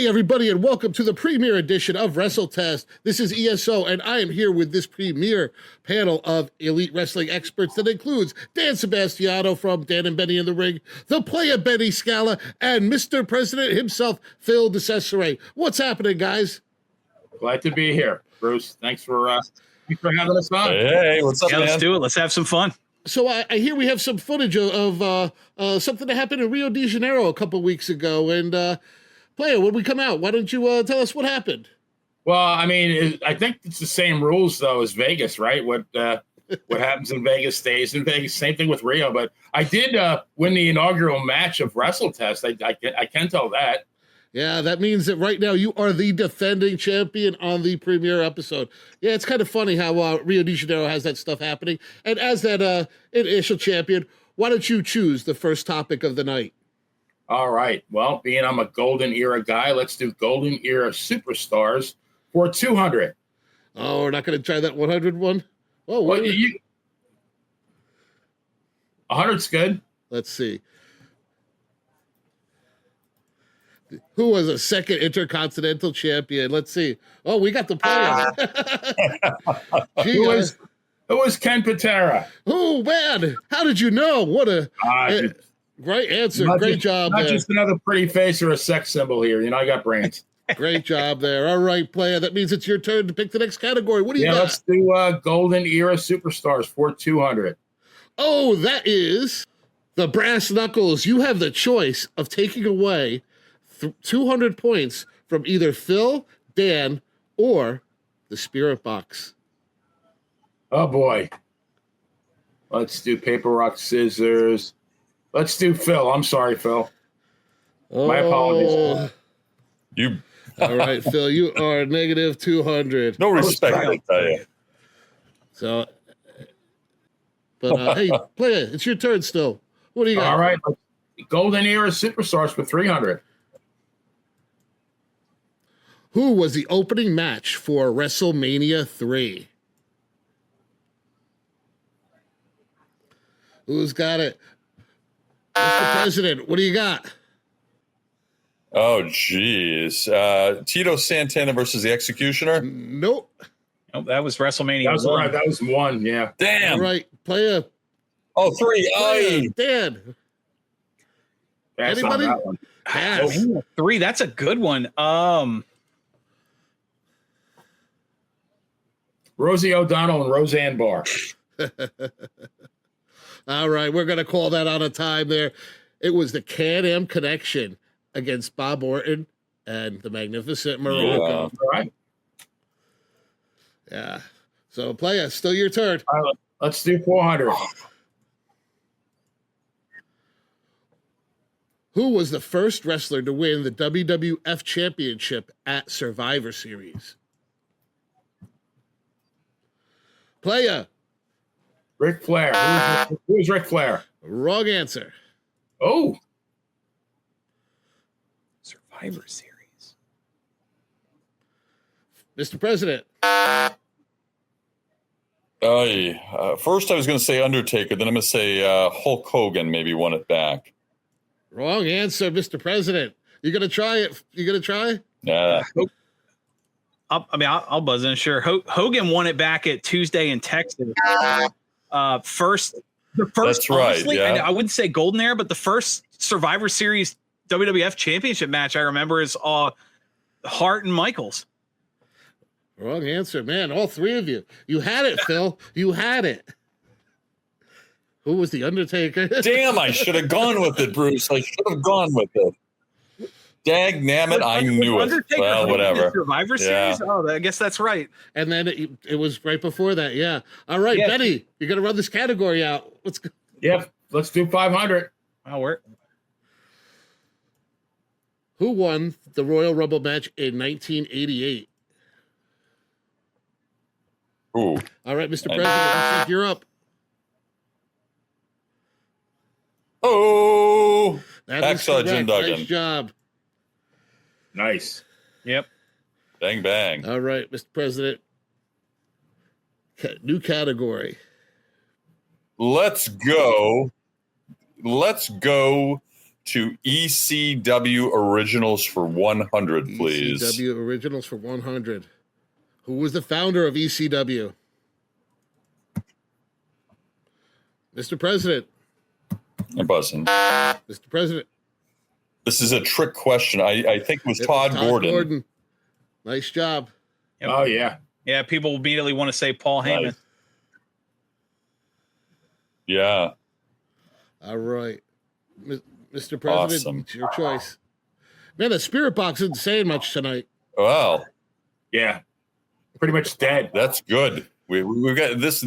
Hey, everybody, and welcome to the premiere edition of Wresltetest. This is ESO, and I am here with this premier panel of elite wrestling experts that includes Dan Sebastiano from Dan and Benny in the Ring, the player Benny Scala, and Mr. President himself, Phil DeCesare. What's happening, guys? Glad to be here, Bruce. Thanks for having us on. Hey, what's up, man? Let's do it. Let's have some fun. So I hear we have some footage of something that happened in Rio de Janeiro a couple weeks ago, and player, when we come out, why don't you tell us what happened? Well, I mean, I think it's the same rules though as Vegas, right? What happens in Vegas stays in Vegas. Same thing with Rio. But I did win the inaugural match of Wresltetest. I can tell that. Yeah, that means that right now you are the defending champion on the premiere episode. Yeah, it's kind of funny how Rio de Janeiro has that stuff happening. And as that initial champion, why don't you choose the first topic of the night? All right. Well, being I'm a golden era guy, let's do golden era superstars for 200. Oh, we're not going to try that 100 one? Oh, well, 100's good. Let's see. Who was a second intercontinental champion? Let's see. Oh, we got the players. Who was Ken Patera? Oh, man. How did you know? What a great answer. Great job there. Not just another pretty face or a sex symbol here. You know, I got brains. Great job there. All right, player. That means it's your turn to pick the next category. What do you got? Let's do golden era superstars for 200. Oh, that is the brass knuckles. You have the choice of taking away 200 points from either Phil, Dan, or the Spirit Box. Oh, boy. Let's do paper, rock, scissors. Let's do Phil. I'm sorry, Phil. My apologies. All right, Phil, you are negative 200. No respect, I tell you. So, but hey, play it. It's your turn still. What do you got? All right. Golden era superstars for 300. Who was the opening match for WrestleMania 3? Who's got it? Mr. President, what do you got? Oh, geez. Tito Santana versus the Executioner? Nope. Nope, that was WrestleMania. That was 1. right. That was 1, yeah. Damn. All right, player. Oh, 3. Dan. Pass Anybody? on that one. Pass. Oh, 3. That's a good one. Rosie O'Donnell and Roseanne Barr. All right, we're going to call that on a time there. It was the Can-Am Connection against Bob Orton and the Magnificent Morocco. All right. Yeah. So, player, still your turn. All right, let's do 400. Who was the first wrestler to win the WWF Championship at Survivor Series? Player. Ric Flair. Who's Ric Flair? Wrong answer. Oh. Survivor Series. Mr. President. First, I was going to say Undertaker. Then I'm going to say Hulk Hogan maybe won it back. Wrong answer, Mr. President. You going to try it? You going to try? Yeah. I'll buzz in. Sure. Hogan won it back at Tuesday in Texas. First. That's right. Honestly, Yeah. I wouldn't say golden era, but the first Survivor Series WWF Championship match I remember is Hart and Michaels. Wrong answer, man. All three of you. You had it, Phil. You had it. Who was the Undertaker? Damn, I should have gone with it, Bruce. I should have gone with it. Dag nammit, I knew it. Undertaker Well, whatever. Survivor Series? Oh, I guess that's right. And then it was right before that, yeah. All right, Yeah. Benny, you're going to run this category out. Let's go. Yep. Let's do 500. Wow, Who won the Royal Rumble match in 1988? Ooh. All right, Mr. President, I think you're up. Oh. That is Hacksaw Jim correct. Duggan. Nice job. Nice. Yep. Bang, bang. All right, Mr. President. New category. Let's go to ECW Originals for 100, please. ECW Originals for 100. Who was the founder of ECW? Mr. President. I'm buzzing. Mr. President. This is a trick question. I think it was Todd Gordon. Nice job. Yep. Oh, yeah. Yeah, people immediately want to say Paul Heyman. Nice. Yeah. All right. Mr. President, Awesome. it's your choice. Man, the Spirit Box isn't saying much tonight. Well, Yeah. Pretty much dead. that's good. We've got this.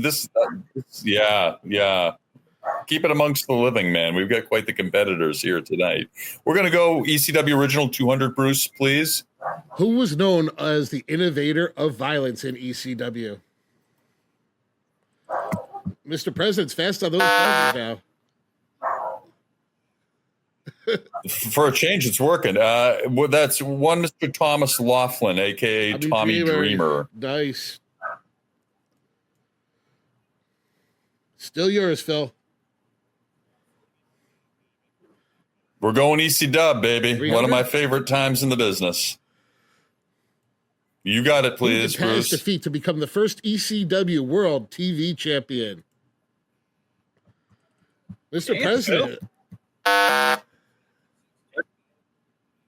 Yeah. Keep it amongst the living, man. We've got quite the competitors here tonight. We're going to go ECW Original 200, Bruce, please. Who was known as the innovator of violence in ECW? Mr. President's fast on those buttons now. For a change, it's working. Well, that's one Mr. Thomas Laughlin, a.k.a. Tommy Dreamer. Nice. Still yours, Phil. We're going EC-Dub, baby. 300? One of my favorite times in the business. You got it, please, Who did Taz Bruce. defeat to become the first ECW World TV Champion? Mr. Damn, President.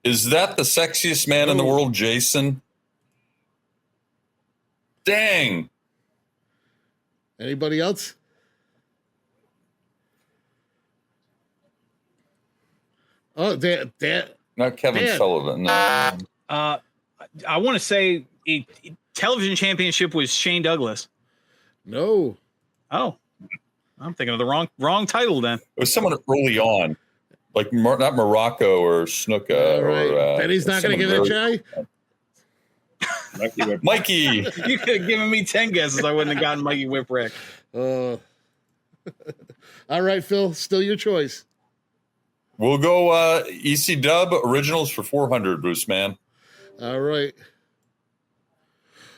Is that the sexiest man in the world, Jason? Dang. Anybody else? Oh, that. Not Kevin Dan. Sullivan. No. I want to say television championship was Shane Douglas. No. Oh, I'm thinking of the wrong title then. It was someone early on, like not Morocco or Snuka. All right. Or, Benny's not going to give it a try? Mikey. You could have given me 10 guesses. I wouldn't have gotten Mikey Whipwreck. All right, Phil. Still your choice. We'll go EC-Dub Originals for 400, Bruce, man. All right.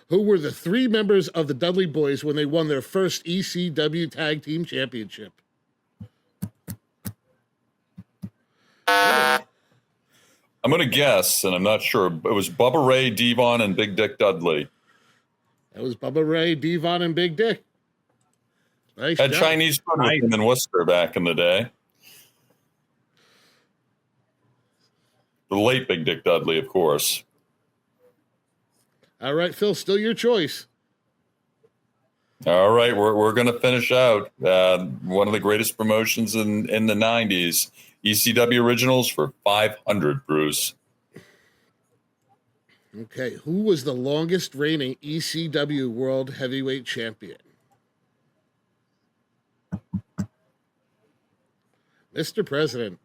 Who were the three members of the Dudley Boys when they won their first ECW Tag Team Championship? I'm going to guess, and I'm not sure. It was Bubba Ray, Devon, and Big Dick Dudley. That was Bubba Ray, Devon, and Big Dick. Nice Had job. Chinese food with him in Worcester back in the day. The late Big Dick Dudley, of course. All right, Phil. Still your choice. All right, we're going to finish out one of the greatest promotions in the 90s. ECW Originals for 500, Bruce. Okay. Who was the longest reigning ECW World Heavyweight Champion? Mr. President.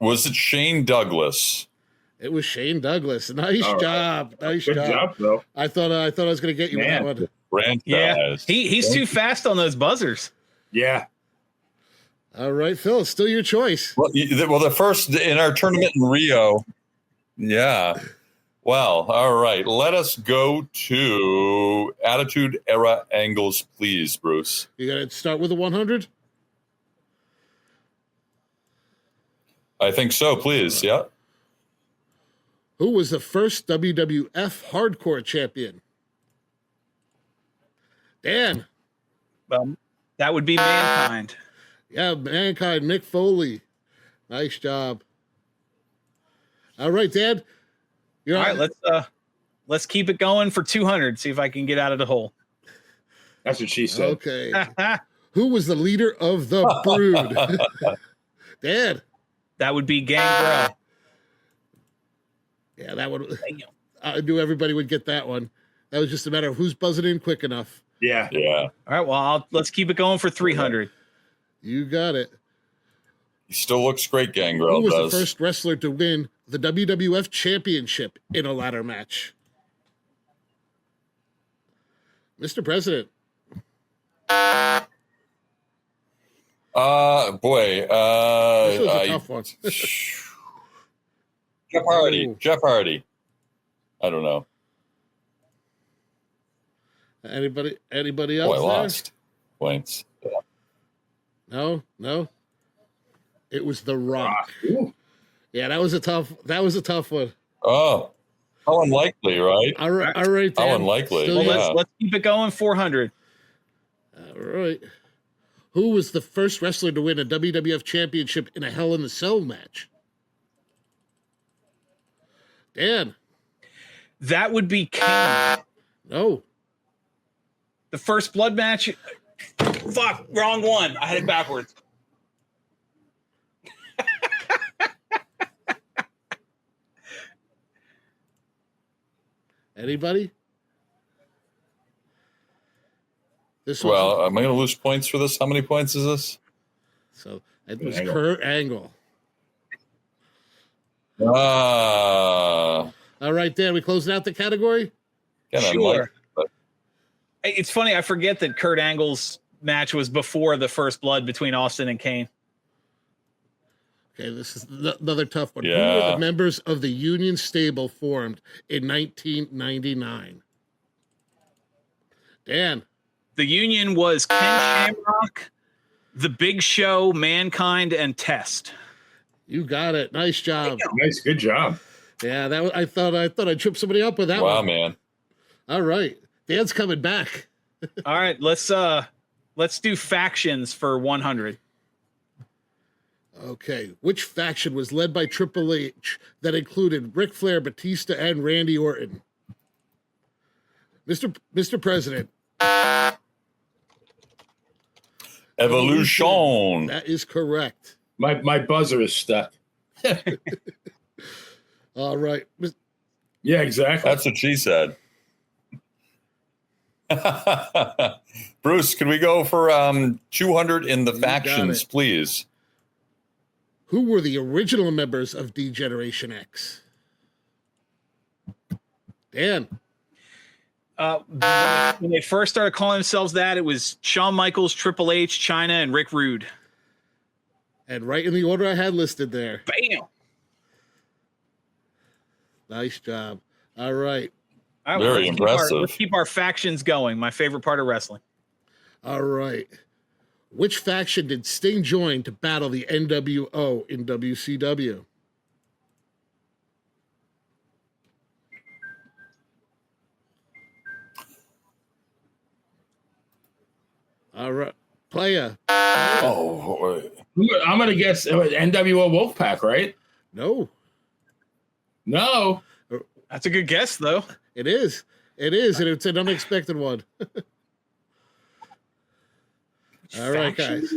Was it Shane Douglas? It was Shane Douglas. Nice All right. job. Nice Good job, Phil. I thought I was going to get you Man. with that one. Franchise. Yeah, he's too fast on those buzzers. Yeah. All right, Phil. Still your choice. Well, the first in our tournament in Rio. Yeah. Well, all right. Let us go to Attitude Era Angles, please, Bruce. You got to start with a 100. I think so, please. Yeah. Who was the first WWF Hardcore Champion? Dan. That would be Mankind. Yeah, Mankind, Mick Foley. Nice job. All right, Dan. All right, let's keep it going for 200. See if I can get out of the hole. That's what she said. Okay. Who was the leader of the Brood? Dan. That would be Gangrel. Yeah, that would. I knew everybody would get that one. That was just a matter of who's buzzing in quick enough. Yeah. Yeah. All right, well, let's keep it going for 300. You got it. He still looks great, Gangrel Who was does. the first wrestler to win the WWF Championship in a ladder match? Mr. President. Boy. This was a tough one. Jeff Hardy. Ooh. Jeff Hardy. I don't know. Anybody Oh, else I there? lost points. Yeah. No. It was The Rock. Ooh. Yeah, that was a tough one. Oh, how unlikely, right? All right, How Dan. unlikely. Still Well, Yeah. let's keep it going. 400. All right. Who was the first wrestler to win a WWF championship in a Hell in a Cell match? Dan. That would be Kane. No. The first blood match. Fuck, wrong one. I had it backwards. Anybody? This Well, am I going to lose points for this? How many points is this? So it was Angle. Kurt Angle. Ah, All right, Dan, we closing out the category? Sure. It's funny. I forget that Kurt Angle's match was before the first blood between Austin and Kane. Okay, this is another tough one. Who were Yeah. the members of the Union stable formed in 1999? Dan. The Union was Ken Shamrock, The Big Show, Mankind, and Test. You got it. Nice job. Nice, good job. Yeah, that was, I thought I'd trip somebody up with that Wow, one. man. All right. Dan's coming back. All right, let's do factions for 100. Okay. Which faction was led by Triple H that included Ric Flair, Batista, and Randy Orton? Mr. President. Evolution. That is correct. My buzzer is stuck. All right. Yeah, exactly. That's what she said. Bruce, can we go for 200 in the You factions, got it. please? Who were the original members of D-Generation X? Dan. When they first started calling themselves that, it was Shawn Michaels, Triple H, Chyna, and Rick Rude. And right in the order I had listed there. Bam! Nice job. All right. All right, Very impressive. Let's keep our factions going. My favorite part of wrestling. All right. Which faction did Sting join to battle the NWO in WCW? All right. Playa. Oh, I'm going to guess NWO Wolfpack, right? No, No. That's a good guess, though. it is. It is, and it's an unexpected one. All right, guys.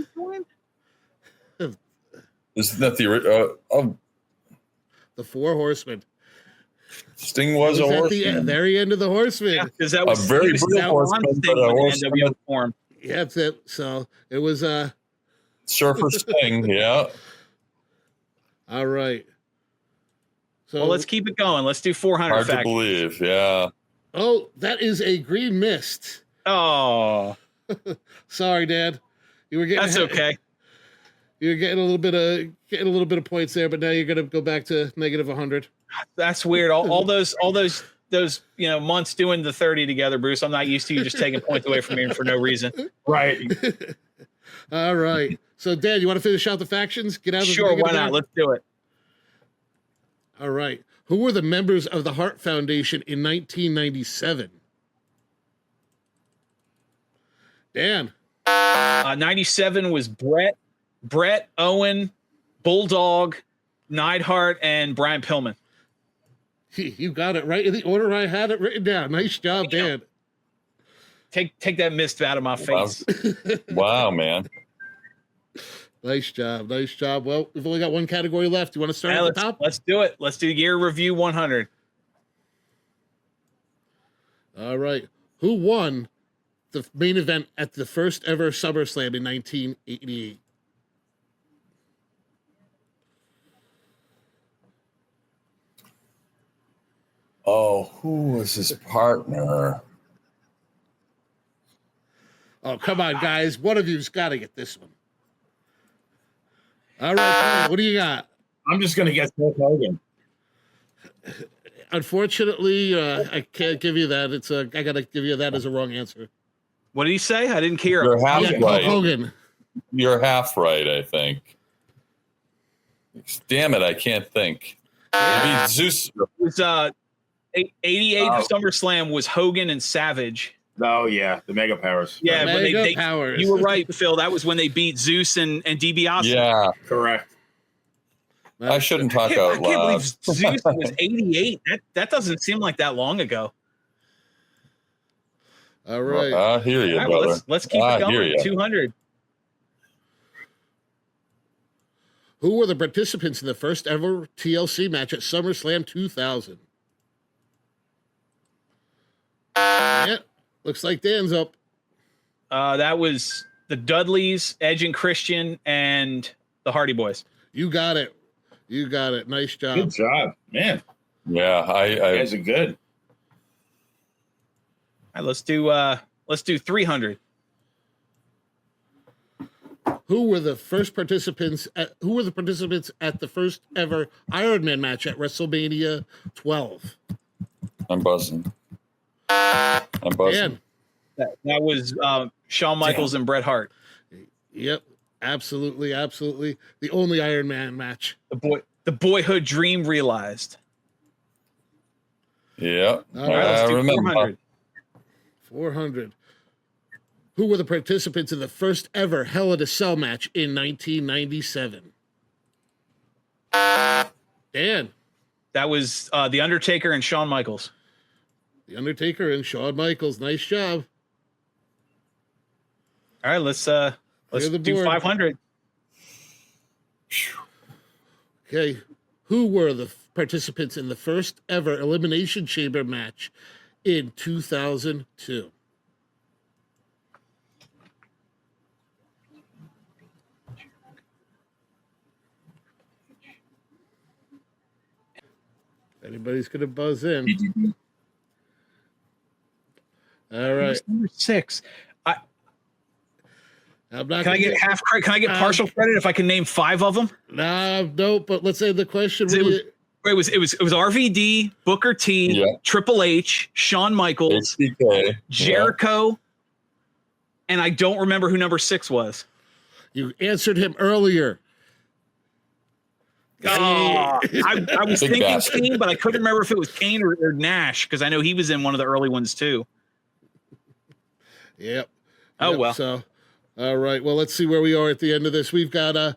isn't that the The Four Horsemen. Sting was a It was at horseman? the very end of the Horsemen. Yeah, because that was very he was brutal that horseman, one thing but a when the horseman. NWO formed. Yeah, that's it. So it was Surfer Sting, yeah. all right. So Well, let's keep it going. Let's do 400 Hard to factions. believe, yeah. oh, that is a green mist. Oh, Sorry, Dad. You were getting that's okay. You were getting a little bit of points there, but now you're gonna go back to negative 100. That's weird. All those months doing the 30 together, Bruce. I'm not used to you just taking points away from me for no reason. Right. All right. So, Dad, you want to finish out the factions? Get out of the Sure, negative why not? there? Let's do it. All right. Who were the members of the Hart Foundation in 1997? Dan. 97 was Brett, Owen, Bulldog, Neidhart, and Brian Pillman. You got it right in the order I had it written down. Nice job, Dan. Take that mist out of my face. Wow, man. Nice job. Nice job. Well, we've only got one category left. You want to start Yeah, at the top? let's do it. Let's do year review 100. All right. Who won the main event at the first ever SummerSlam in 1988? Oh, who was his partner? Oh, come on, guys. One of you's got to get this one. All right. What do you got? I'm just going to guess Hulk Hogan. Unfortunately, I can't give you that. I got to give you that as a wrong answer. What did he say? I didn't hear him. You're half Yeah, Hulk right. Hogan. You're half right, I think. Damn it, I can't think. Maybe Zeus. It was 88 SummerSlam was Hogan and Savage. Oh yeah, the Mega Powers. Yeah, when Mega Powers. You were right, Phil. That was when they beat Zeus and DiBiase. Yeah, Correct. I shouldn't talk I out can't loud. believe Zeus was 88. That doesn't seem like that long ago. All right. I hear you, All right, well, brother. let's keep I it hear going. ya. 200. Who were the participants in the first ever TLC match at SummerSlam 2000? Yeah, looks like Dan's up. That was the Dudleys, Edge and Christian, and the Hardy Boys. You got it. You got it. Nice job. Good job, man. Yeah, You guys are good. All right, let's do 300. Who were the participants at the first ever Iron Man match at WrestleMania 12? I'm buzzing. I'm buzzing. Dan. That was Shawn Michaels and Bret Hart. Yep. Absolutely. Absolutely. The only Iron Man match. The boyhood dream realized. Yeah, All right, I Let's do remember. 400. 400. Who were the participants in the first ever Hell in a Cell match in 1997? Dan. That was The Undertaker and Shawn Michaels. The Undertaker and Shawn Michaels. Nice job. All right, let's the do board. 500. Okay. Who were the participants in the first ever Elimination Chamber match in 2002? Anybody's going to buzz in. All right. Number 6. I'm not Can I gonna get half credit? Can I get partial credit if I can name 5 of them? No, but let's say the question. It was RVD, Booker T, Yeah. Triple H, Shawn Michaels, HBK. Jericho, and I don't remember who number 6 was. You answered him earlier. Oh, I was Big thinking bastard. Kane, but I couldn't remember if it was Kane or Nash because I know he was in one of the early ones too. Yep. Oh, well. So, all right. Well, let's see where we are at the end of this. We've got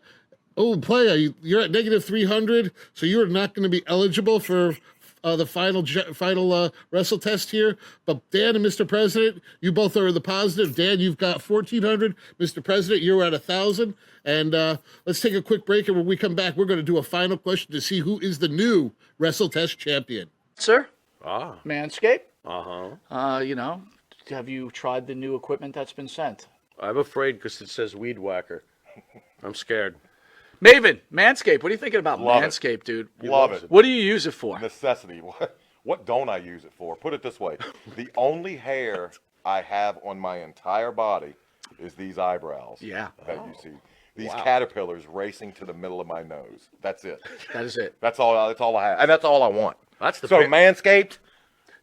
player, you're at negative 300, so you're not going to be eligible for the final wrestle test here. But Dan and Mr. President, you both are in the positive. Dan, you've got 1,400. Mr. President, you're at 1,000. And let's take a quick break, and when we come back, we're going to do a final question to see who is the new WrestleTest champion. Sir, Ah, Manscaped. uh-huh. Have you tried the new equipment that's been sent? I'm afraid because it says weed whacker. I'm scared. Maven, Manscaped. What are you thinking about Love it. Manscaped, dude? Love it. What do you use it for? Necessity. What don't I use it for? Put it this way. The only hair I have on my entire body is these eyebrows. Yeah. That you see. These caterpillars racing to the middle of my nose. That's it. That is it. That's all I have. And that's all I want. That's the So big- Manscaped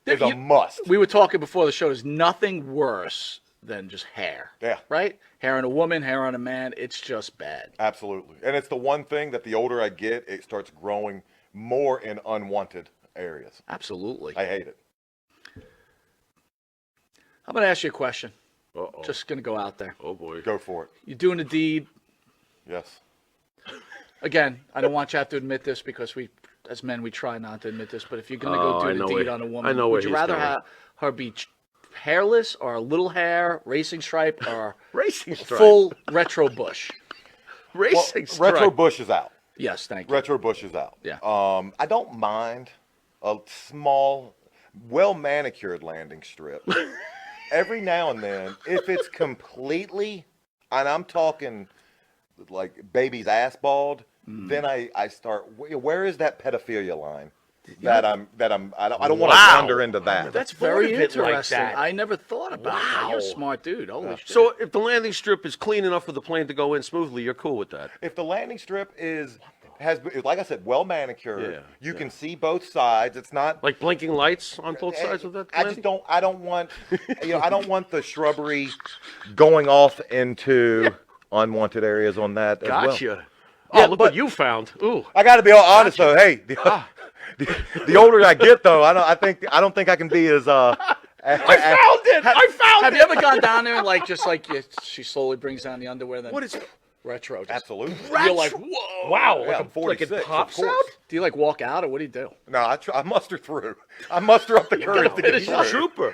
is a You- must. We were talking before the show. There's nothing worse than just hair. Yeah. Right? Hair on a woman, hair on a man. It's just bad. Absolutely. And it's the one thing that the older I get, it starts growing more in unwanted areas. Absolutely. I hate it. I'm going to ask you a question. Uh-oh. Just going to go out there. Oh boy. Go for it. You're doing a deed. Yes. Again, I don't want you to have to admit this because we, as men, we try not to admit this. But if you're going to Oh, go I do the know deed where- on a woman, I know where would you he's rather going. have her be hairless or a little hair, racing stripe, or Racing stripe. full retro bush? Well, Racing stripe. Retro Bush is out. Yes, thank you. Retro Bush is out. Yeah. I don't mind a small, well manicured landing strip. Every now and then, if it's completely, and I'm talking like baby's ass bald, then I start. Where is that pedophilia line? I don't want to Wow. wander into that. That's thought very of it like interesting. that. I never thought about that. You're a Wow. smart dude. Holy shit. So if the landing strip is clean enough for the plane to go in smoothly, you're cool with that. If the landing strip has, like I said, well manicured, Yeah, you can see both sides. It's not Like blinking lights on both sides of that I landing? just don't. I don't want. I don't want the shrubbery going off into unwanted areas on that as well. Gotcha. Yeah, Oh, look but- what you found. Ooh. I got to be all honest though. Hey, the older I get though, I don't think I can be as I found it. I found Have it. you ever gone down there and she slowly brings down the underwear? Then What is retro? Just, Absolutely. You're like, whoa! Wow. Yeah, Like, I'm 46, like it of pops course. out? Do you walk out or what do you do? No, I muster through. I muster up the courage to get He's a through. trooper.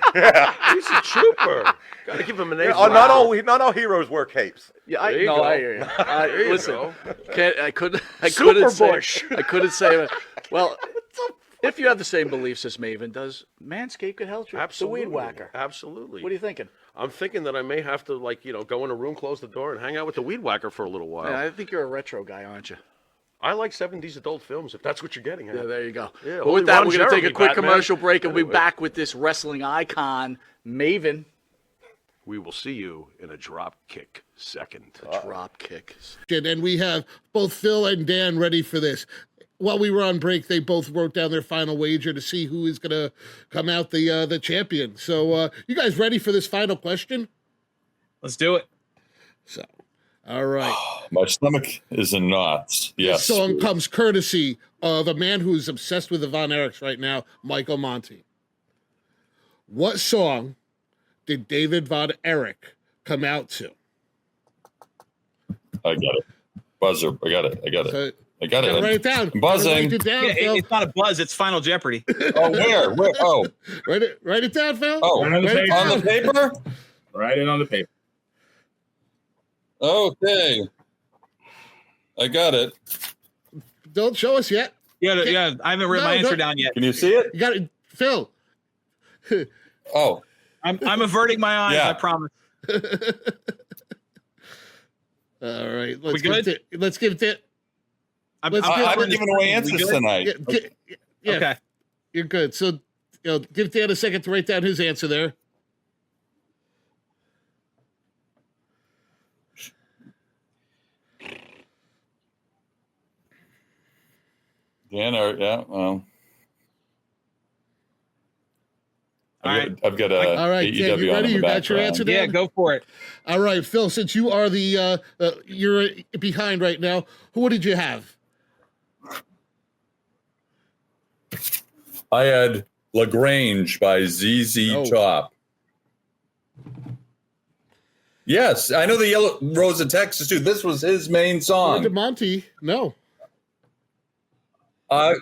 He's a trooper. Got to give him an A. Not all heroes wear capes. Yeah, There you go. I hear you. There you Listen, go. I couldn't Super say. Bush. I couldn't say. Well, if you have the same beliefs as Maven, does Manscaped could help you? Absolutely. The weed whacker. Absolutely. What are you thinking? I'm thinking that I may have to, go in a room, close the door, and hang out with the weed whacker for a little while. Yeah, I think you're a retro guy, aren't you? I like 70s adult films, if that's what you're getting at. Yeah, there you go. Yeah, But only with that, Ron we're going to take a Jeremy, quick Batman. commercial break and we'll be Anyway. back with this wrestling icon, Maven. We will see you in a drop kick second. Drop kick. And we have both Phil and Dan ready for this. While we were on break, they both wrote down their final wager to see who is going to come out the champion. So you guys ready for this final question? Let's do it. So, all right. My stomach is in knots. Yes. This song comes courtesy of a man who is obsessed with the Von Erichs right now, Michael Monty. What song did David Von Erich come out to? I got it. Buzzer. I got it. So, I got it. write it down. I'm buzzing. Write it down, Yeah, Phil. it's not a buzz. It's Final Jeopardy. Oh, where? Oh, Write it down, Phil. oh. Right on the Write it paper. On the down. paper? Write it on the paper. Okay. I got it. Don't show us yet. Yeah, I haven't written my answer no. down yet. Can you see it? You got it, Phil. Oh, I'm averting my eyes. Yeah. I promise. All right, We good? Let's give it. I'm, Let's I'm- get- I've been let's- giving away we answers good? tonight. Yeah, Okay. you're good. So, give Dan a second to write down his answer there. Dan, yeah, well. All right. I've got a All right, AEW Dan, you on ready? in the You got your background. answer, Yeah, Dan? go for it. All right, Phil. Since you are you're behind right now. What did you have? I had LaGrange by ZZ Oh. Top. Yes, I know the Yellow Rose of Texas too. This was his main Or to song. Monty? No.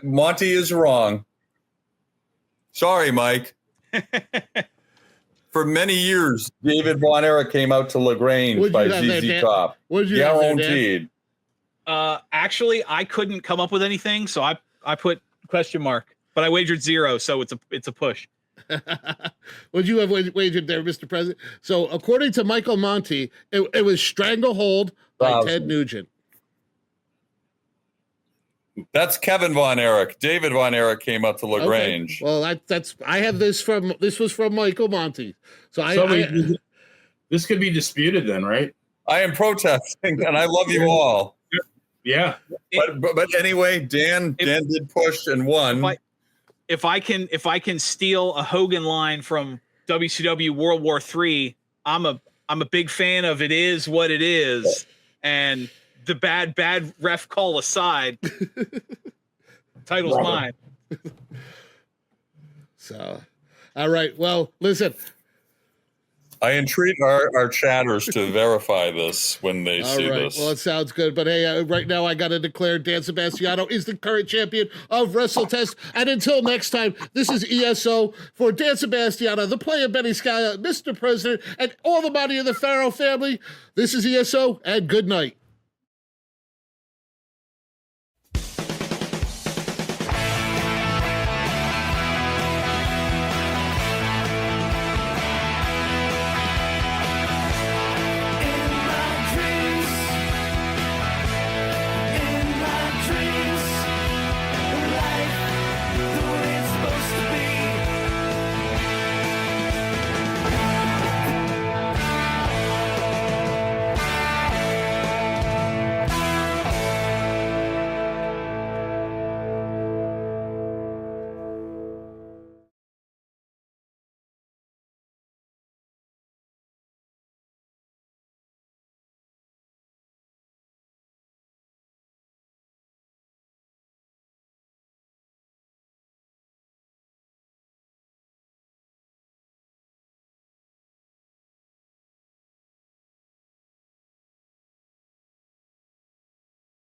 Monty is wrong. Sorry, Mike. For many years, David Von Erich came out to LaGrange What'd by you have there, ZZ Dan? Top. What did you have there, Dan? Guaranteed. Actually, I couldn't come up with anything, so I put question mark. But I wagered 0, so it's a push. Would you have wagered there, Mr. President? So, according to Michael Monty, it was Stranglehold by 1,000. Ted Nugent. That's Kevin Von Erich. David Von Erich came out to LaGrange. Okay. Well, I have this was from Michael Monty. So This could be disputed then, right? I am protesting, and I love you all. Yeah. But anyway, Dan did push and won. If I can steal a Hogan line from WCW World War III, I'm a big fan of It Is What It Is, and the bad ref call aside, title's mine. So, all right. Well, listen. I entreat our chatters to verify this when they All see right. this. Well, it sounds good. But hey, right now I got to declare Dan Sebastiano is the current champion of Wresltetest. And until next time, this is ESO for Dan Sebastiano, the player Benny Sky, Mr. President, and all the money of the Pharaoh family. This is ESO, and good night.